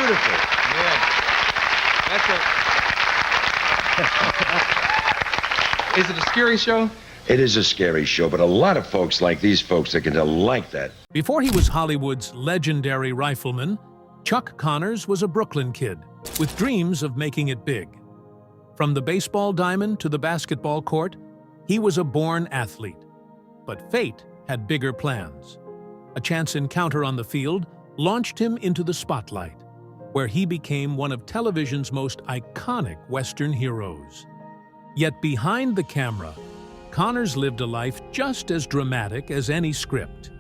beautiful. Yeah. Is it a scary show? It is a scary show, but a lot of folks like these folks that can like that. Before he was Hollywood's legendary rifleman, Chuck Connors was a Brooklyn kid with dreams of making it big. From the baseball diamond to the basketball court, he was a born athlete. But fate had bigger plans. A chance encounter on the field launched him into the spotlight, where he became one of television's most iconic Western heroes. Yet behind the camera, Connors lived a life just as dramatic as any script.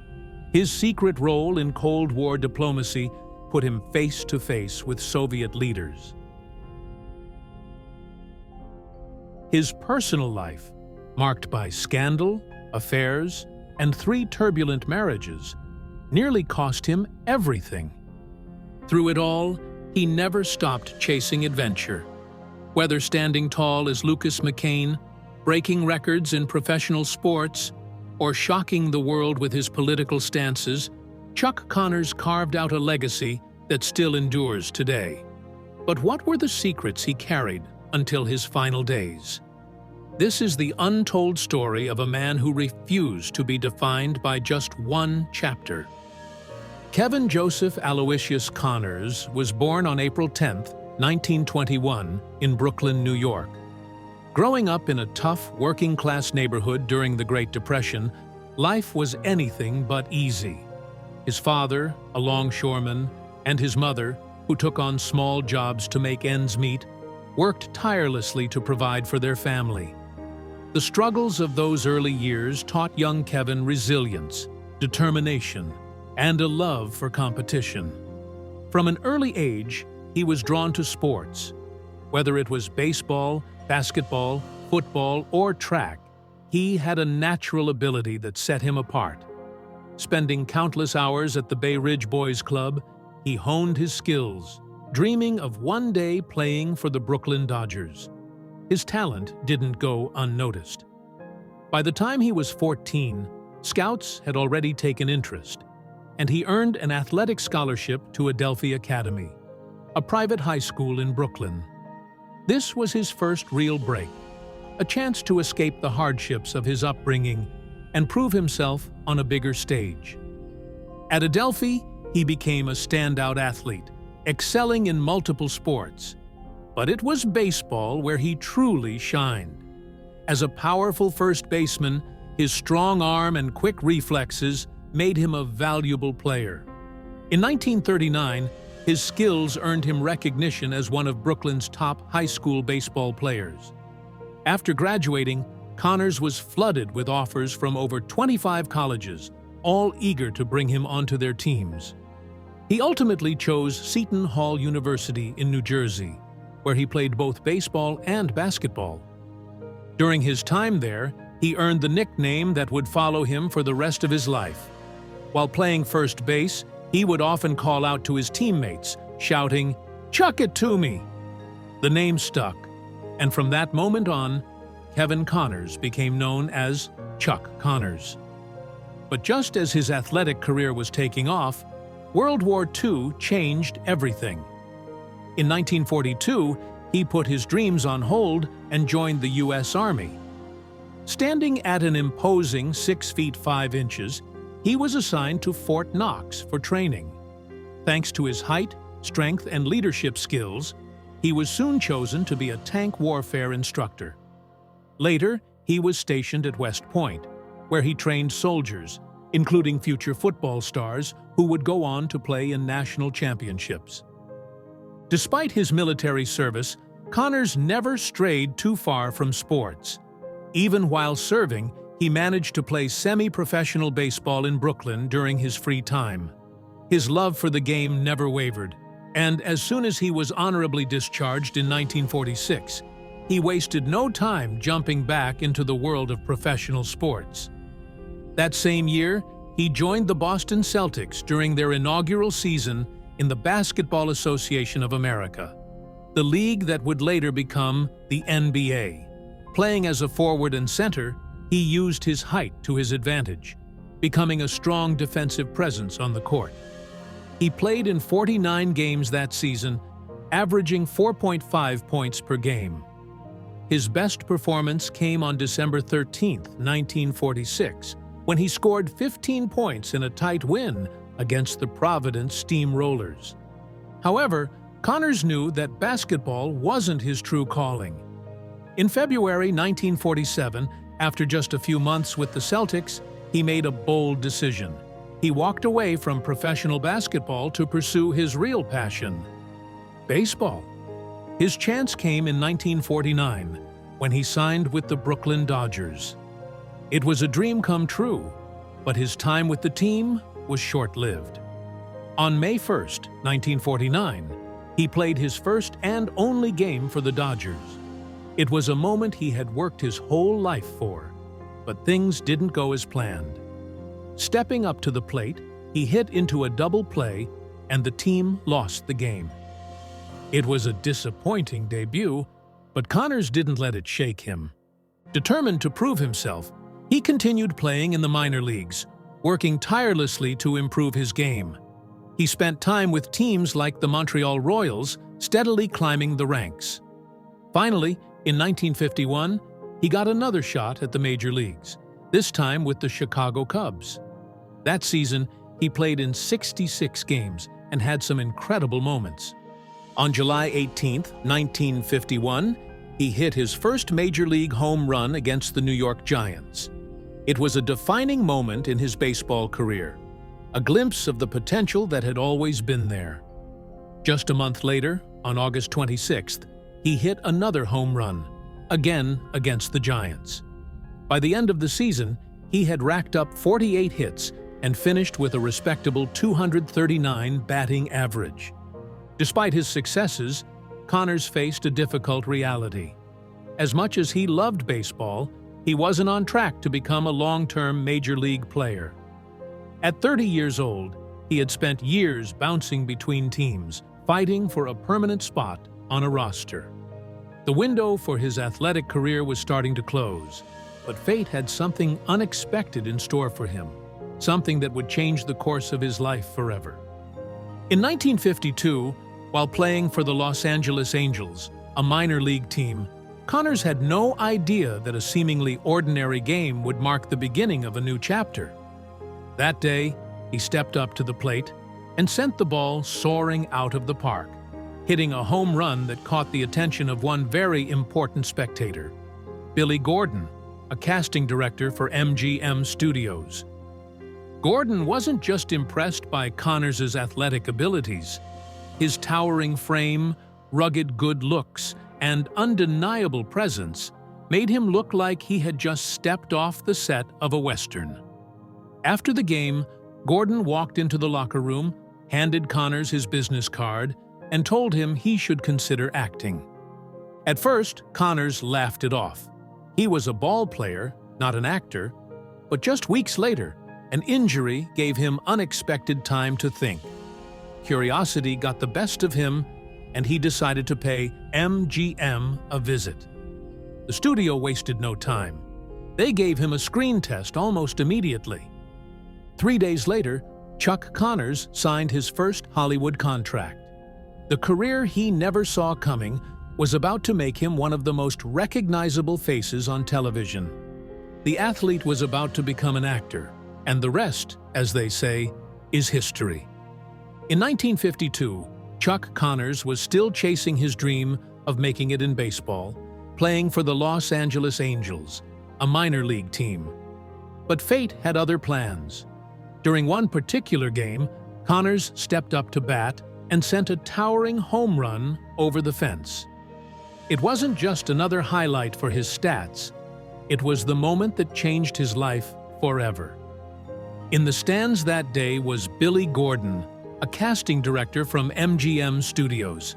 His secret role in Cold War diplomacy put him face to face with Soviet leaders. His personal life, marked by scandal, affairs, and 3 turbulent marriages, nearly cost him everything. Through it all, he never stopped chasing adventure. Whether standing tall as Lucas McCain, breaking records in professional sports, or shocking the world with his political stances, Chuck Connors carved out a legacy that still endures today. But what were the secrets he carried until his final days? This is the untold story of a man who refused to be defined by just one chapter. Kevin Joseph Aloysius Connors was born on April 10, 1921, in Brooklyn, New York. Growing up in a tough, working-class neighborhood during the Great Depression, life was anything but easy. His father, a longshoreman, and his mother, who took on small jobs to make ends meet, worked tirelessly to provide for their family. The struggles of those early years taught young Kevin resilience, determination, and a love for competition. From an early age, he was drawn to sports. Whether it was baseball, basketball, football, or track, he had a natural ability that set him apart. Spending countless hours at the Bay Ridge Boys Club, he honed his skills, dreaming of one day playing for the Brooklyn Dodgers. His talent didn't go unnoticed. By the time he was 14, scouts had already taken interest, and he earned an athletic scholarship to Adelphi Academy, a private high school in Brooklyn. This was his first real break, a chance to escape the hardships of his upbringing and prove himself on a bigger stage. At Adelphi, he became a standout athlete, excelling in multiple sports. But it was baseball where he truly shined. As a powerful first baseman, his strong arm and quick reflexes made him a valuable player. In 1939, his skills earned him recognition as one of Brooklyn's top high school baseball players. After graduating, Connors was flooded with offers from over 25 colleges, all eager to bring him onto their teams. He ultimately chose Seton Hall University in New Jersey, where he played both baseball and basketball. During his time there, he earned the nickname that would follow him for the rest of his life. While playing first base, he would often call out to his teammates, shouting, "Chuck it to me!" The name stuck, and from that moment on, Kevin Connors became known as Chuck Connors. But just as his athletic career was taking off, World War II changed everything. In 1942, he put his dreams on hold and joined the U.S. Army. Standing at an imposing 6 feet 5 inches, he was assigned to Fort Knox for training. Thanks to his height, strength, and leadership skills, he was soon chosen to be a tank warfare instructor. Later, he was stationed at West Point, where he trained soldiers, including future football stars who would go on to play in national championships. Despite his military service, Connors never strayed too far from sports. Even while serving, he managed to play semi-professional baseball in Brooklyn during his free time. His love for the game never wavered, and as soon as he was honorably discharged in 1946, he wasted no time jumping back into the world of professional sports. That same year, he joined the Boston Celtics during their inaugural season in the Basketball Association of America, the league that would later become the NBA. Playing as a forward and center, he used his height to his advantage, becoming a strong defensive presence on the court. He played in 49 games that season, averaging 4.5 points per game. His best performance came on December 13, 1946, when he scored 15 points in a tight win against the Providence Steamrollers. However, Connors knew that basketball wasn't his true calling. In February 1947, after just a few months with the Celtics, he made a bold decision. He walked away from professional basketball to pursue his real passion: baseball. His chance came in 1949, when he signed with the Brooklyn Dodgers. It was a dream come true, but his time with the team was short-lived. On May 1, 1949, he played his first and only game for the Dodgers. It was a moment he had worked his whole life for, but things didn't go as planned. Stepping up to the plate, he hit into a double play, and the team lost the game. It was a disappointing debut, but Connors didn't let it shake him. Determined to prove himself, he continued playing in the minor leagues, working tirelessly to improve his game. He spent time with teams like the Montreal Royals, steadily climbing the ranks. Finally, in 1951, he got another shot at the major leagues, this time with the Chicago Cubs. That season, he played in 66 games and had some incredible moments. On July 18, 1951, he hit his first major league home run against the New York Giants. It was a defining moment in his baseball career, a glimpse of the potential that had always been there. Just a month later, on August 26th, he hit another home run, again against the Giants. By the end of the season, he had racked up 48 hits and finished with a respectable 239 batting average. Despite his successes, Connors faced a difficult reality. As much as he loved baseball, he wasn't on track to become a long-term major league player. At 30 years old, he had spent years bouncing between teams, fighting for a permanent spot on a roster. The window for his athletic career was starting to close, but fate had something unexpected in store for him, something that would change the course of his life forever. In 1952, while playing for the Los Angeles Angels, a minor league team, Connors had no idea that a seemingly ordinary game would mark the beginning of a new chapter. That day, he stepped up to the plate and sent the ball soaring out of the park, hitting a home run that caught the attention of one very important spectator, Billy Gordon, a casting director for MGM Studios. Gordon wasn't just impressed by Connors' athletic abilities. His towering frame, rugged good looks, and undeniable presence made him look like he had just stepped off the set of a Western. After the game, Gordon walked into the locker room, handed Connors his business card, and told him he should consider acting. At first, Connors laughed it off. He was a ball player, not an actor, but just weeks later, an injury gave him unexpected time to think. Curiosity got the best of him, and he decided to pay MGM a visit. The studio wasted no time. They gave him a screen test almost immediately. 3 days later, Chuck Connors signed his first Hollywood contract. The career he never saw coming was about to make him one of the most recognizable faces on television. The athlete was about to become an actor, and the rest, as they say, is history. In 1952, Chuck Connors was still chasing his dream of making it in baseball, playing for the Los Angeles Angels, a minor league team. But fate had other plans. During one particular game, Connors stepped up to bat and sent a towering home run over the fence. It wasn't just another highlight for his stats. It was the moment that changed his life forever. In the stands that day was Billy Gordon, a casting director from MGM Studios.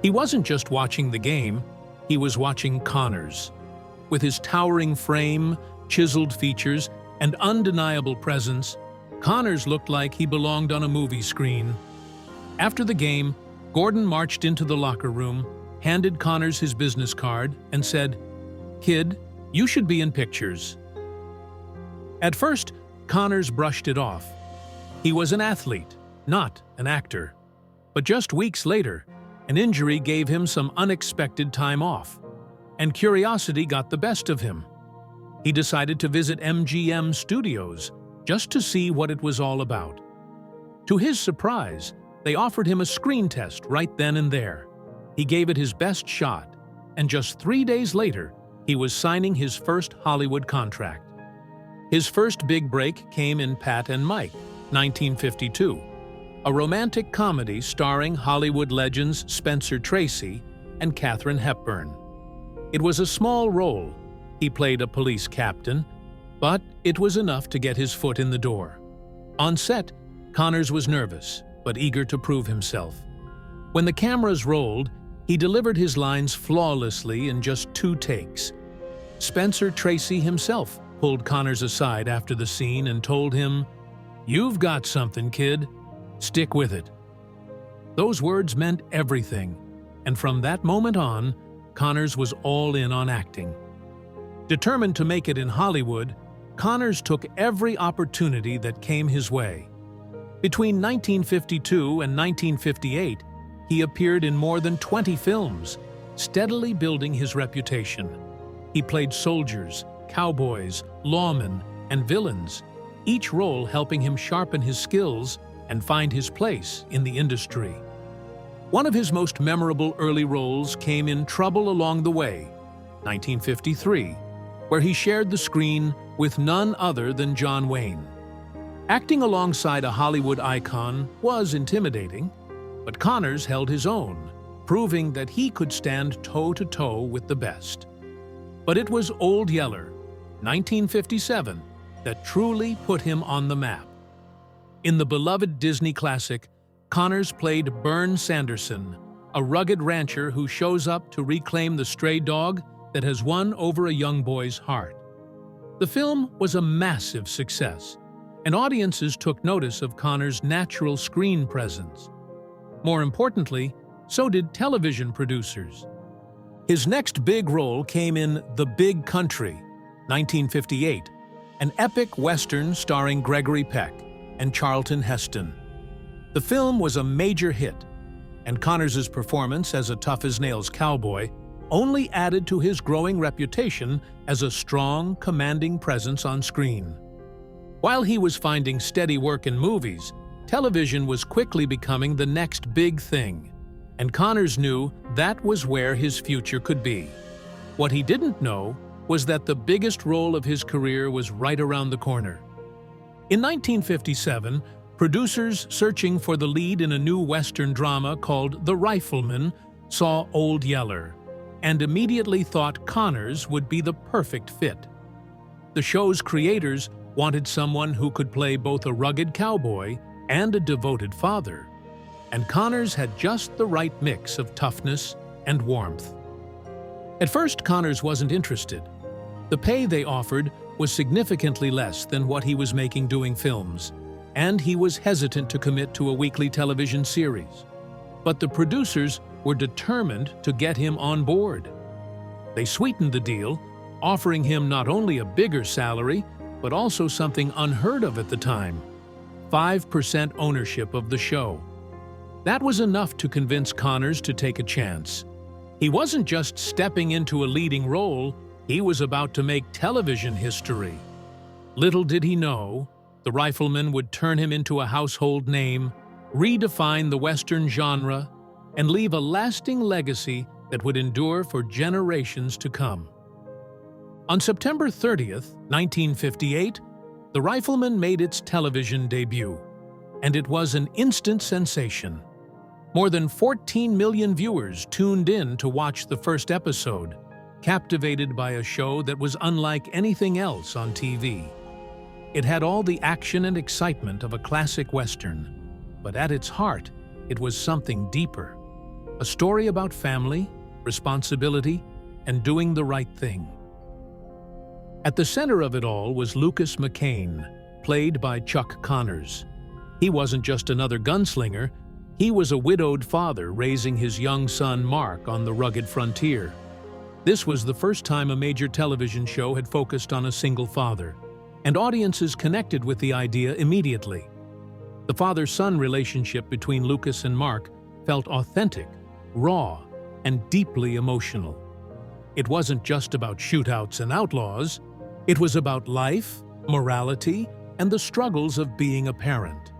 He wasn't just watching the game, he was watching Connors. With his towering frame, chiseled features, and undeniable presence, Connors looked like he belonged on a movie screen. After the game, Gordon marched into the locker room, handed Connors his business card, and said, "Kid, you should be in pictures." At first, Connors brushed it off. He was an athlete, not an actor. But just weeks later, an injury gave him some unexpected time off, and curiosity got the best of him. He decided to visit MGM Studios just to see what it was all about. To his surprise, they offered him a screen test right then and there. He gave it his best shot, and just 3 days later, he was signing his first Hollywood contract. His first big break came in Pat and Mike, 1952, a romantic comedy starring Hollywood legends Spencer Tracy and Katharine Hepburn. It was a small role. He played a police captain, but it was enough to get his foot in the door. On set, Connors was nervous, but eager to prove himself. When the cameras rolled, he delivered his lines flawlessly in just 2 takes. Spencer Tracy himself pulled Connors aside after the scene and told him, "You've got something, kid. Stick with it." Those words meant everything, and from that moment on, Connors was all in on acting. Determined to make it in Hollywood, Connors took every opportunity that came his way. Between 1952 and 1958, he appeared in more than 20 films, steadily building his reputation. He played soldiers, cowboys, lawmen, and villains, each role helping him sharpen his skills and find his place in the industry. One of his most memorable early roles came in Trouble Along the Way, 1953, where he shared the screen with none other than John Wayne. Acting alongside a Hollywood icon was intimidating, but Connors held his own, proving that he could stand toe-to-toe with the best. But it was Old Yeller, 1957, that truly put him on the map. In the beloved Disney classic, Connors played Bern Sanderson, a rugged rancher who shows up to reclaim the stray dog that has won over a young boy's heart. The film was a massive success, and audiences took notice of Connors' natural screen presence. More importantly, so did television producers. His next big role came in The Big Country, 1958, an epic Western starring Gregory Peck and Charlton Heston. The film was a major hit, and Connors' performance as a tough-as-nails cowboy only added to his growing reputation as a strong, commanding presence on screen. While he was finding steady work in movies, television was quickly becoming the next big thing, and Connors knew that was where his future could be. What he didn't know was that the biggest role of his career was right around the corner. In 1957, producers searching for the lead in a new Western drama called The Rifleman saw Old Yeller, and immediately thought Connors would be the perfect fit. The show's creators wanted someone who could play both a rugged cowboy and a devoted father, and Connors had just the right mix of toughness and warmth. At first, Connors wasn't interested. The pay they offered was significantly less than what he was making doing films, and he was hesitant to commit to a weekly television series. But the producers were determined to get him on board. They sweetened the deal, offering him not only a bigger salary, but also something unheard of at the time: 5% ownership of the show. That was enough to convince Connors to take a chance. He wasn't just stepping into a leading role, he was about to make television history. Little did he know, The Rifleman would turn him into a household name, redefine the Western genre, and leave a lasting legacy that would endure for generations to come. On September 30th, 1958, The Rifleman made its television debut, and it was an instant sensation. More than 14 million viewers tuned in to watch the first episode, captivated by a show that was unlike anything else on TV. It had all the action and excitement of a classic Western, but at its heart, it was something deeper. A story about family, responsibility, and doing the right thing. At the center of it all was Lucas McCain, played by Chuck Connors. He wasn't just another gunslinger, he was a widowed father raising his young son Mark on the rugged frontier. This was the first time a major television show had focused on a single father, and audiences connected with the idea immediately. The father-son relationship between Lucas and Mark felt authentic, raw, and deeply emotional. It wasn't just about shootouts and outlaws. It was about life, morality, and the struggles of being a parent.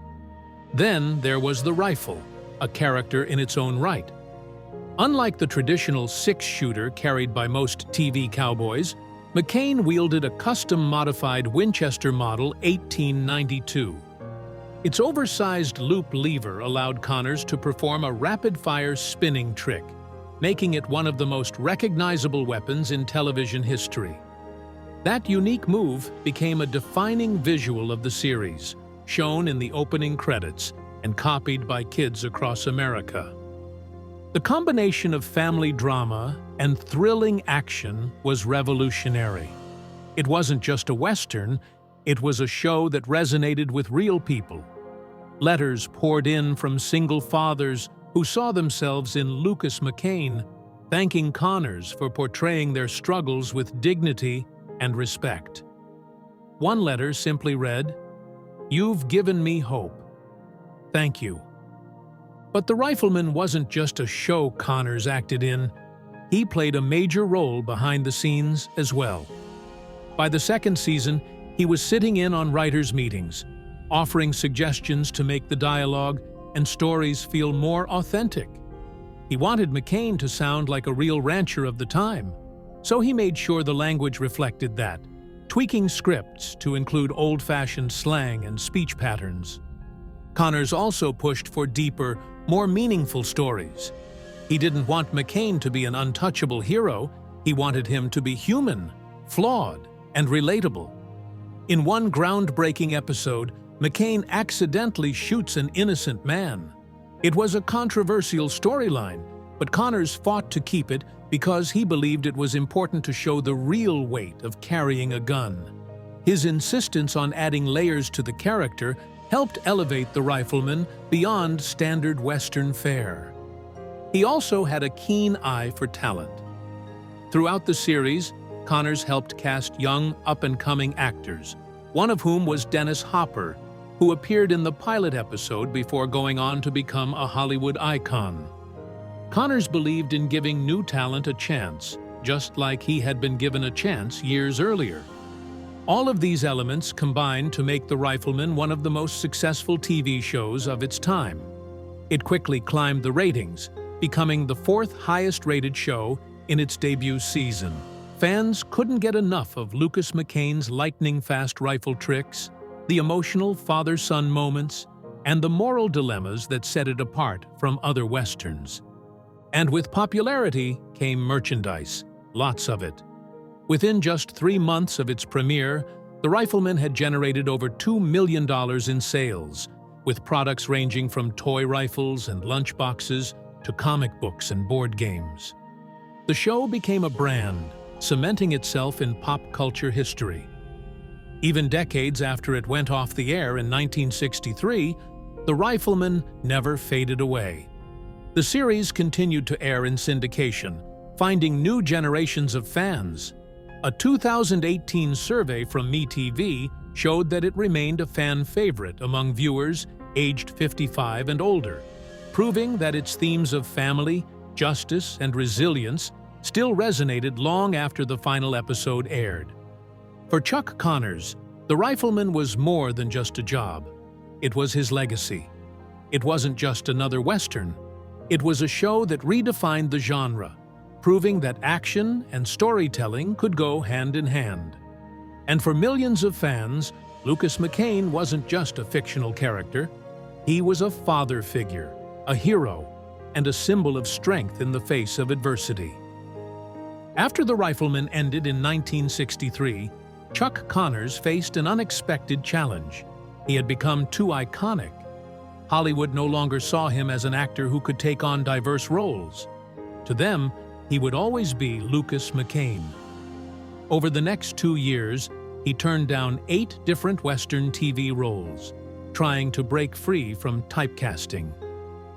Then there was the rifle, a character in its own right. Unlike the traditional six-shooter carried by most TV cowboys, McCain wielded a custom-modified Winchester Model 1892. Its oversized loop lever allowed Connors to perform a rapid-fire spinning trick, making it one of the most recognizable weapons in television history. That unique move became a defining visual of the series, shown in the opening credits and copied by kids across America. The combination of family drama and thrilling action was revolutionary. It wasn't just a Western, it was a show that resonated with real people. Letters poured in from single fathers who saw themselves in Lucas McCain, thanking Connors for portraying their struggles with dignity and respect. One letter simply read, "You've given me hope. Thank you." But The Rifleman wasn't just a show Connors acted in. He played a major role behind the scenes as well. By the second season, he was sitting in on writers' meetings, offering suggestions to make the dialogue and stories feel more authentic. He wanted McCain to sound like a real rancher of the time, so he made sure the language reflected that, tweaking scripts to include old-fashioned slang and speech patterns. Connors also pushed for deeper, more meaningful stories. He didn't want McCain to be an untouchable hero, he wanted him to be human, flawed, and relatable. In one groundbreaking episode, McCain accidentally shoots an innocent man. It was a controversial storyline, but Connors fought to keep it because he believed it was important to show the real weight of carrying a gun. His insistence on adding layers to the character helped elevate the Rifleman beyond standard Western fare. He also had a keen eye for talent. Throughout the series, Connors helped cast young, up-and-coming actors, one of whom was Dennis Hopper, who appeared in the pilot episode before going on to become a Hollywood icon. Connors believed in giving new talent a chance, just like he had been given a chance years earlier. All of these elements combined to make The Rifleman one of the most successful TV shows of its time. It quickly climbed the ratings, becoming the fourth highest-rated show in its debut season. Fans couldn't get enough of Lucas McCain's lightning-fast rifle tricks, the emotional father-son moments, and the moral dilemmas that set it apart from other Westerns. And with popularity came merchandise, lots of it. Within just 3 months of its premiere, The Rifleman had generated over $2 million in sales, with products ranging from toy rifles and lunchboxes to comic books and board games. The show became a brand, cementing itself in pop culture history. Even decades after it went off the air in 1963, The Rifleman never faded away. The series continued to air in syndication, finding new generations of fans. A 2018 survey from MeTV showed that it remained a fan favorite among viewers aged 55 and older, proving that its themes of family, justice, and resilience still resonated long after the final episode aired. For Chuck Connors, The Rifleman was more than just a job. It was his legacy. It wasn't just another Western. It was a show that redefined the genre, proving that action and storytelling could go hand in hand. And for millions of fans, Lucas McCain wasn't just a fictional character. He was a father figure, a hero, and a symbol of strength in the face of adversity. After The Rifleman ended in 1963, Chuck Connors faced an unexpected challenge. He had become too iconic. Hollywood no longer saw him as an actor who could take on diverse roles. To them, he would always be Lucas McCain. Over the next 2 years, he turned down 8 different Western TV roles, trying to break free from typecasting.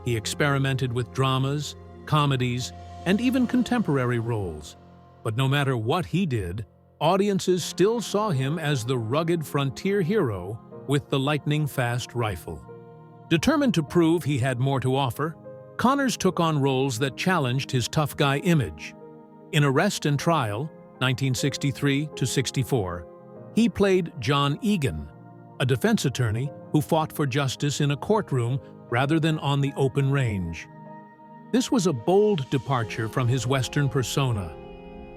He experimented with dramas, comedies, and even contemporary roles. But no matter what he did, audiences still saw him as the rugged frontier hero with the lightning-fast rifle. Determined to prove he had more to offer, Connors took on roles that challenged his tough guy image. In Arrest and Trial, 1963-64, he played John Egan, a defense attorney who fought for justice in a courtroom rather than on the open range. This was a bold departure from his Western persona,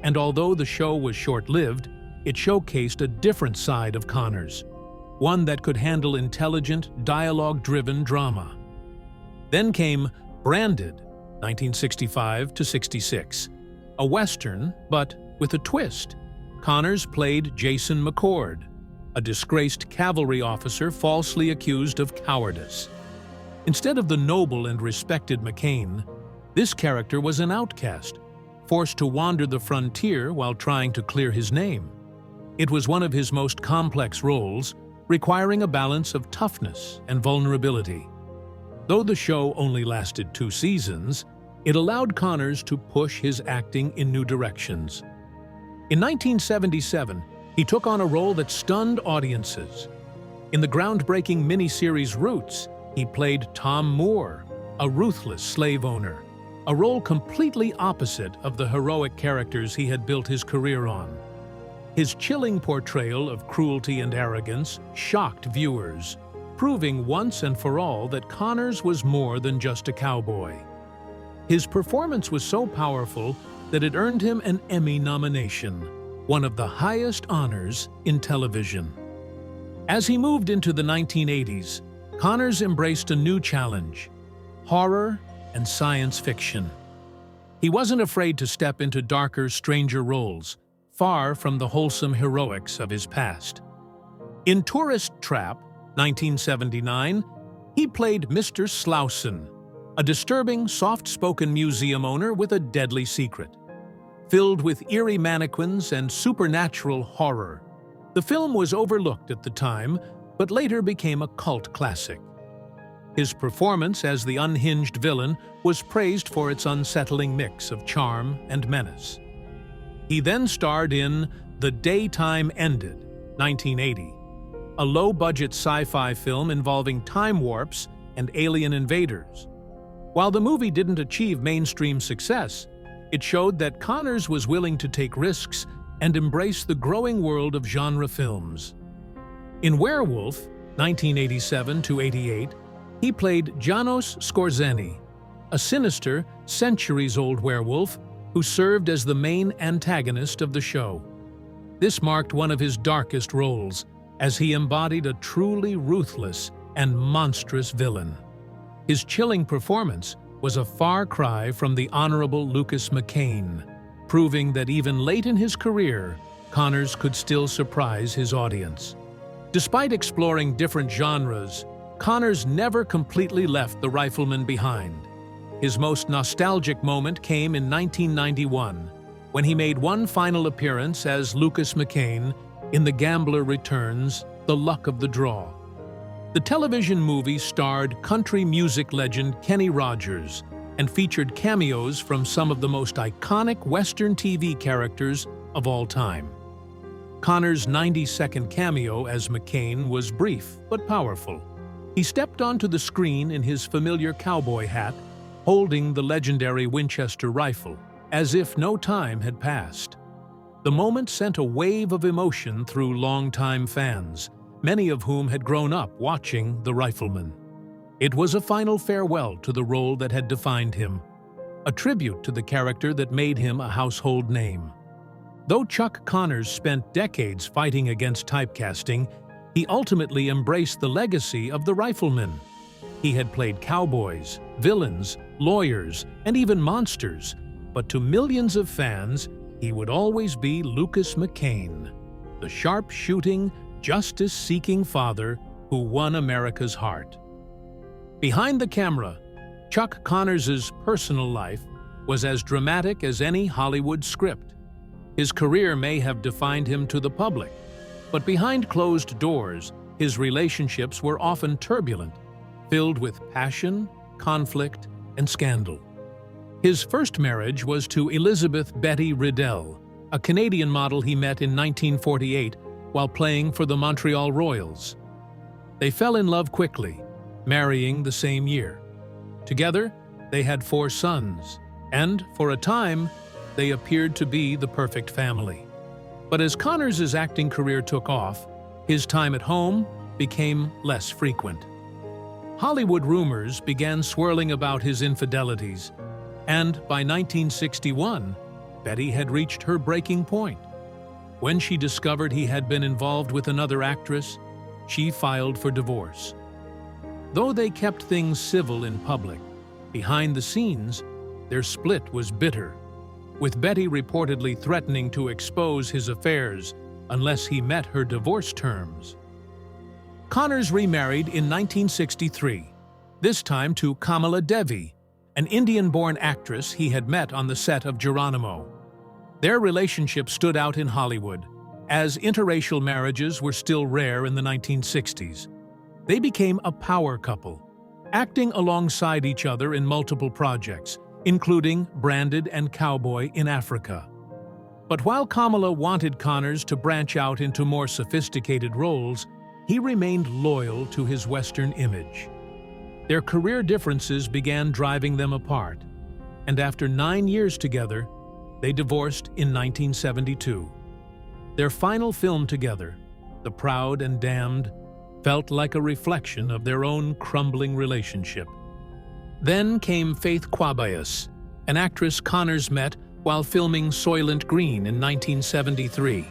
and although the show was short-lived, it showcased a different side of Connors, one that could handle intelligent, dialogue-driven drama. Then came Branded, 1965-66, a Western, but with a twist. Connors played Jason McCord, a disgraced cavalry officer falsely accused of cowardice. Instead of the noble and respected McCain, this character was an outcast, forced to wander the frontier while trying to clear his name. It was one of his most complex roles, requiring a balance of toughness and vulnerability. Though the show only lasted 2 seasons, it allowed Connors to push his acting in new directions. In 1977, he took on a role that stunned audiences. In the groundbreaking miniseries Roots, he played Tom Moore, a ruthless slave owner, a role completely opposite of the heroic characters he had built his career on. His chilling portrayal of cruelty and arrogance shocked viewers, proving once and for all that Connors was more than just a cowboy. His performance was so powerful that it earned him an Emmy nomination, one of the highest honors in television. As he moved into the 1980s, Connors embraced a new challenge: horror and science fiction. He wasn't afraid to step into darker, stranger roles, far from the wholesome heroics of his past. In Tourist Trap, 1979, he played Mr. Slauson, a disturbing, soft-spoken museum owner with a deadly secret. Filled with eerie mannequins and supernatural horror, the film was overlooked at the time, but later became a cult classic. His performance as the unhinged villain was praised for its unsettling mix of charm and menace. He then starred in The Day Time Ended, 1980, a low-budget sci-fi film involving time warps and alien invaders. While the movie didn't achieve mainstream success, it showed that Connors was willing to take risks and embrace the growing world of genre films. In Werewolf, 1987-88, he played Janos Skorzeny, a sinister, centuries-old werewolf who served as the main antagonist of the show. This marked one of his darkest roles, as he embodied a truly ruthless and monstrous villain. His chilling performance was a far cry from the honorable Lucas McCain, proving that even late in his career, Connors could still surprise his audience. Despite exploring different genres, Connors never completely left The Rifleman behind. His most nostalgic moment came in 1991, when he made one final appearance as Lucas McCain in The Gambler Returns: The Luck of the Draw. The television movie starred country music legend Kenny Rogers and featured cameos from some of the most iconic Western TV characters of all time. Connors' 90-second cameo as McCain was brief but powerful. He stepped onto the screen in his familiar cowboy hat, holding the legendary Winchester rifle, as if no time had passed. The moment sent a wave of emotion through longtime fans, many of whom had grown up watching The Rifleman. It was a final farewell to the role that had defined him, a tribute to the character that made him a household name. Though Chuck Connors spent decades fighting against typecasting, he ultimately embraced the legacy of The Rifleman. He had played cowboys, villains, lawyers, and even monsters, but to millions of fans, he would always be Lucas McCain, the sharp-shooting, justice-seeking father who won America's heart. Behind the camera, Chuck Connors' personal life was as dramatic as any Hollywood script. His career may have defined him to the public, but behind closed doors, his relationships were often turbulent, filled with passion, conflict, and scandal. His first marriage was to Elizabeth Betty Riddell, a Canadian model he met in 1948 while playing for the Montreal Royals. They fell in love quickly, marrying the same year. Together, they had 4 sons, and for a time, they appeared to be the perfect family. But as Connors' acting career took off, his time at home became less frequent. Hollywood rumors began swirling about his infidelities, and by 1961, Betty had reached her breaking point. When she discovered he had been involved with another actress, she filed for divorce. Though they kept things civil in public, behind the scenes, their split was bitter, with Betty reportedly threatening to expose his affairs unless he met her divorce terms. Connors remarried in 1963, this time to Kamala Devi, an Indian-born actress he had met on the set of Geronimo. Their relationship stood out in Hollywood, as interracial marriages were still rare in the 1960s. They became a power couple, acting alongside each other in multiple projects, including Branded and Cowboy in Africa. But while Kamala wanted Connors to branch out into more sophisticated roles, he remained loyal to his Western image. Their career differences began driving them apart, and after 9 years together, they divorced in 1972. Their final film together, The Proud and Damned, felt like a reflection of their own crumbling relationship. Then came Faith Quabias, an actress Connors met while filming Soylent Green in 1973.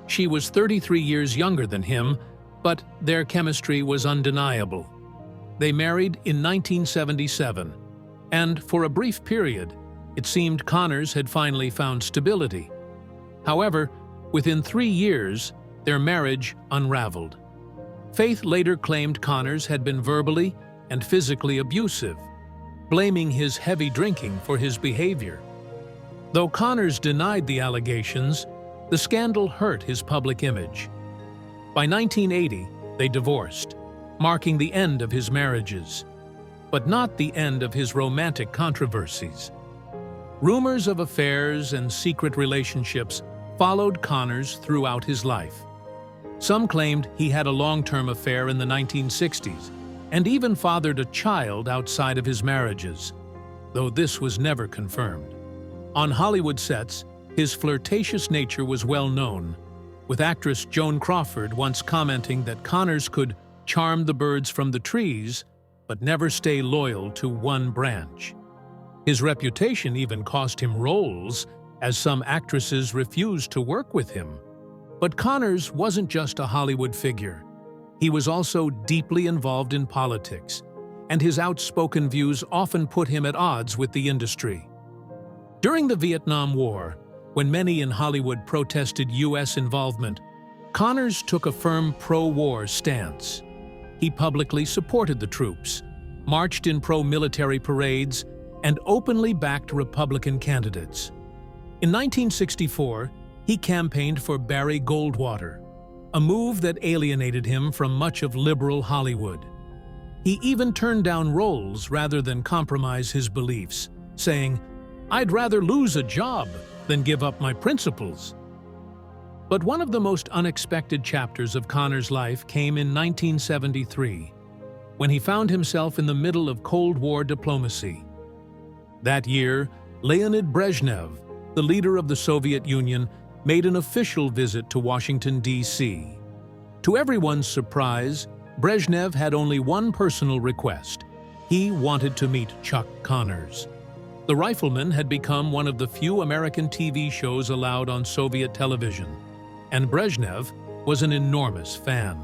She was 33 years younger than him, but their chemistry was undeniable. They married in 1977, and for a brief period, it seemed Connors had finally found stability. However, within 3 years, their marriage unraveled. Faith later claimed Connors had been verbally and physically abusive, blaming his heavy drinking for his behavior. Though Connors denied the allegations, the scandal hurt his public image. By 1980, they divorced, marking the end of his marriages, but not the end of his romantic controversies. Rumors of affairs and secret relationships followed Connors throughout his life. Some claimed he had a long-term affair in the 1960s and even fathered a child outside of his marriages, though this was never confirmed. On Hollywood sets, his flirtatious nature was well known, with actress Joan Crawford once commenting that Connors could charm the birds from the trees, but never stay loyal to one branch. His reputation even cost him roles, as some actresses refused to work with him. But Connors wasn't just a Hollywood figure. He was also deeply involved in politics, and his outspoken views often put him at odds with the industry. During the Vietnam War, when many in Hollywood protested U.S. involvement, Connors took a firm pro-war stance. He publicly supported the troops, marched in pro-military parades, and openly backed Republican candidates. In 1964, he campaigned for Barry Goldwater, a move that alienated him from much of liberal Hollywood. He even turned down roles rather than compromise his beliefs, saying, "I'd rather lose a job than give up my principles." But one of the most unexpected chapters of Connors' life came in 1973, when he found himself in the middle of Cold War diplomacy. That year, Leonid Brezhnev, the leader of the Soviet Union, made an official visit to Washington, D.C. To everyone's surprise, Brezhnev had only one personal request. He wanted to meet Chuck Connors. The Rifleman had become one of the few American TV shows allowed on Soviet television, and Brezhnev was an enormous fan.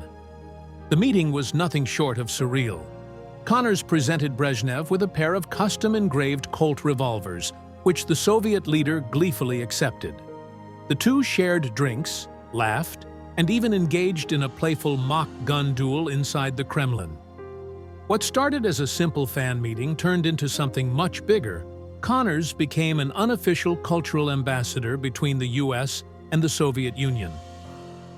The meeting was nothing short of surreal. Connors presented Brezhnev with a pair of custom-engraved Colt revolvers, which the Soviet leader gleefully accepted. The two shared drinks, laughed, and even engaged in a playful mock gun duel inside the Kremlin. What started as a simple fan meeting turned into something much bigger. Connors became an unofficial cultural ambassador between the U.S. and the Soviet Union.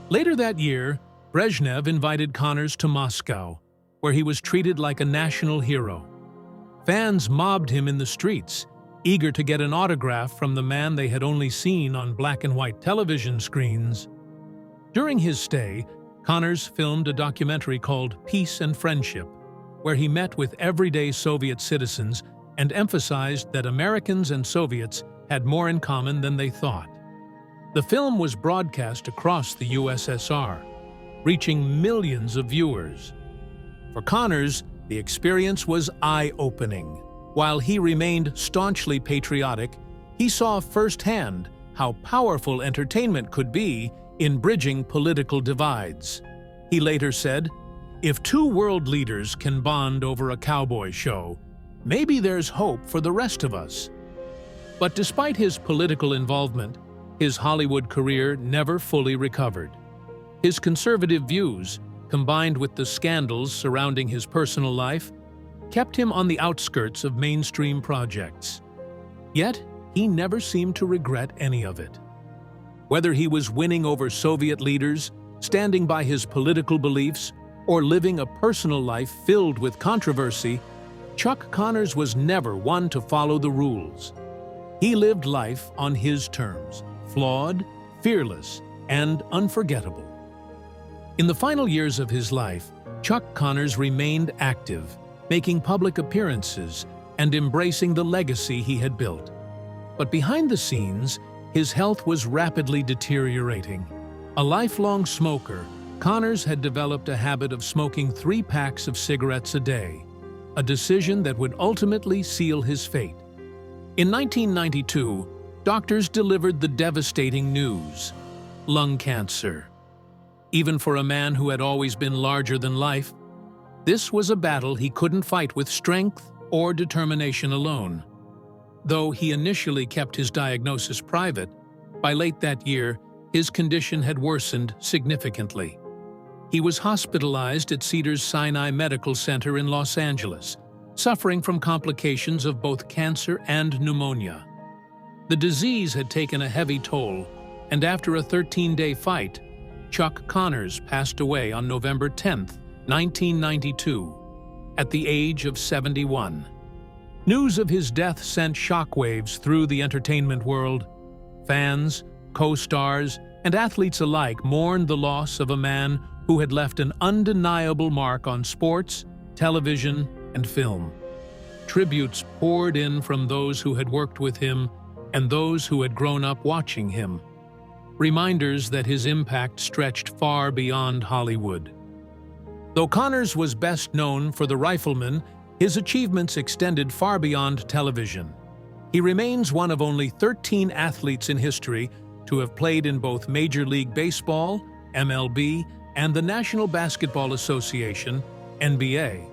Later that year, Brezhnev invited Connors to Moscow, where he was treated like a national hero. Fans mobbed him in the streets, eager to get an autograph from the man they had only seen on black-and-white television screens. During his stay, Connors filmed a documentary called Peace and Friendship, where he met with everyday Soviet citizens and emphasized that Americans and Soviets had more in common than they thought. The film was broadcast across the USSR, reaching millions of viewers. For Connors, the experience was eye-opening. While he remained staunchly patriotic, he saw firsthand how powerful entertainment could be in bridging political divides. He later said, "If two world leaders can bond over a cowboy show, maybe there's hope for the rest of us." But despite his political involvement, his Hollywood career never fully recovered. His conservative views, combined with the scandals surrounding his personal life, kept him on the outskirts of mainstream projects. Yet, he never seemed to regret any of it. Whether he was winning over Soviet leaders, standing by his political beliefs, or living a personal life filled with controversy, Chuck Connors was never one to follow the rules. He lived life on his terms, flawed, fearless, and unforgettable. In the final years of his life, Chuck Connors remained active, making public appearances and embracing the legacy he had built. But behind the scenes, his health was rapidly deteriorating. A lifelong smoker, Connors had developed a habit of smoking 3 packs of cigarettes a day, a decision that would ultimately seal his fate. In 1992, doctors delivered the devastating news: lung cancer. Even for a man who had always been larger than life, this was a battle he couldn't fight with strength or determination alone. Though he initially kept his diagnosis private, by late that year, his condition had worsened significantly. He was hospitalized at Cedars-Sinai Medical Center in Los Angeles, suffering from complications of both cancer and pneumonia. The disease had taken a heavy toll, and after a 13-day fight, Chuck Connors passed away on November 10, 1992, at the age of 71. News of his death sent shockwaves through the entertainment world. Fans, co-stars, and athletes alike mourned the loss of a man who had left an undeniable mark on sports, television, and film. Tributes poured in from those who had worked with him and those who had grown up watching him. Reminders that his impact stretched far beyond Hollywood. Though Connors was best known for The Rifleman, his achievements extended far beyond television. He remains one of only 13 athletes in history to have played in both Major League Baseball, MLB, and the National Basketball Association, NBA.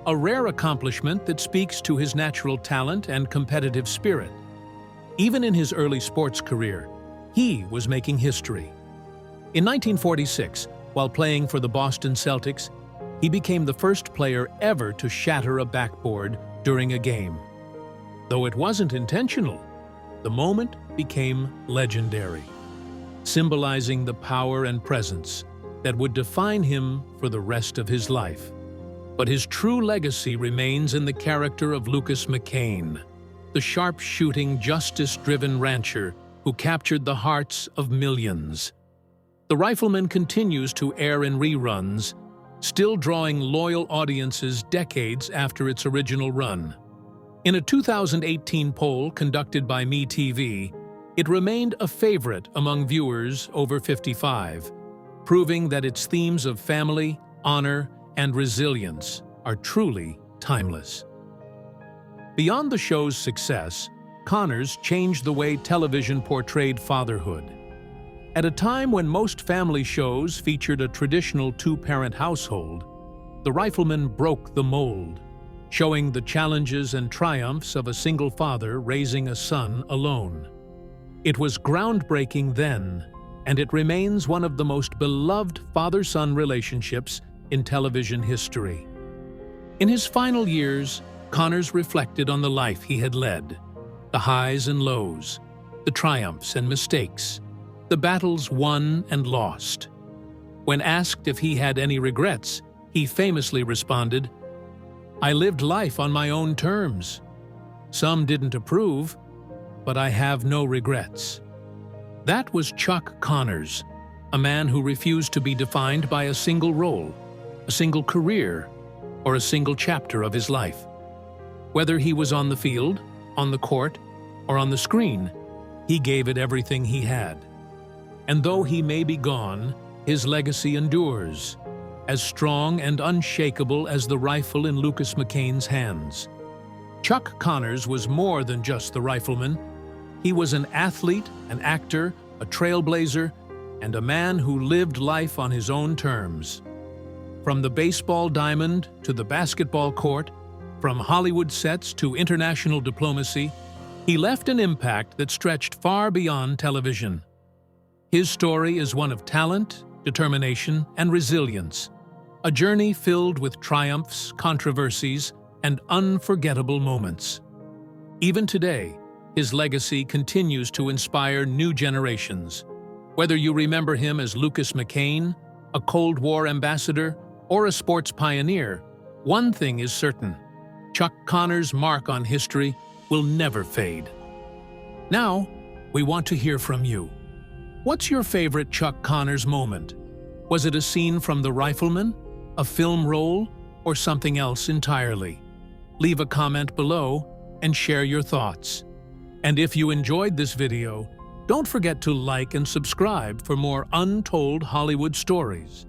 A rare accomplishment that speaks to his natural talent and competitive spirit. Even in his early sports career, he was making history. In 1946, while playing for the Boston Celtics, he became the first player ever to shatter a backboard during a game. Though it wasn't intentional, the moment became legendary, symbolizing the power and presence that would define him for the rest of his life. But his true legacy remains in the character of Lucas McCain, the sharp-shooting, justice-driven rancher who captured the hearts of millions. The Rifleman continues to air in reruns, still drawing loyal audiences decades after its original run. In a 2018 poll conducted by MeTV, it remained a favorite among viewers over 55, proving that its themes of family, honor, and resilience are truly timeless. Beyond the show's success, Connors changed the way television portrayed fatherhood. At a time when most family shows featured a traditional 2-parent household, The Rifleman broke the mold, showing the challenges and triumphs of a single father raising a son alone. It was groundbreaking then, and it remains one of the most beloved father-son relationships in television history. In his final years, Connors reflected on the life he had led, the highs and lows, the triumphs and mistakes, the battles won and lost. When asked if he had any regrets, he famously responded, "I lived life on my own terms. Some didn't approve, but I have no regrets." That was Chuck Connors, a man who refused to be defined by a single role, a single career, or a single chapter of his life. Whether he was on the field, on the court, or on the screen, he gave it everything he had. And though he may be gone, his legacy endures, as strong and unshakable as the rifle in Lucas McCain's hands. Chuck Connors was more than just the rifleman. He was an athlete, an actor, a trailblazer, and a man who lived life on his own terms. From the baseball diamond to the basketball court, from Hollywood sets to international diplomacy, he left an impact that stretched far beyond television. His story is one of talent, determination, and resilience, a journey filled with triumphs, controversies, and unforgettable moments. Even today, his legacy continues to inspire new generations. Whether you remember him as Lucas McCain, a Cold War ambassador, or a sports pioneer, one thing is certain: Chuck Connors' mark on history will never fade. Now, we want to hear from you. What's your favorite Chuck Connors moment? Was it a scene from The Rifleman, a film role, or something else entirely? Leave a comment below and share your thoughts. And if you enjoyed this video, don't forget to like and subscribe for more untold Hollywood stories.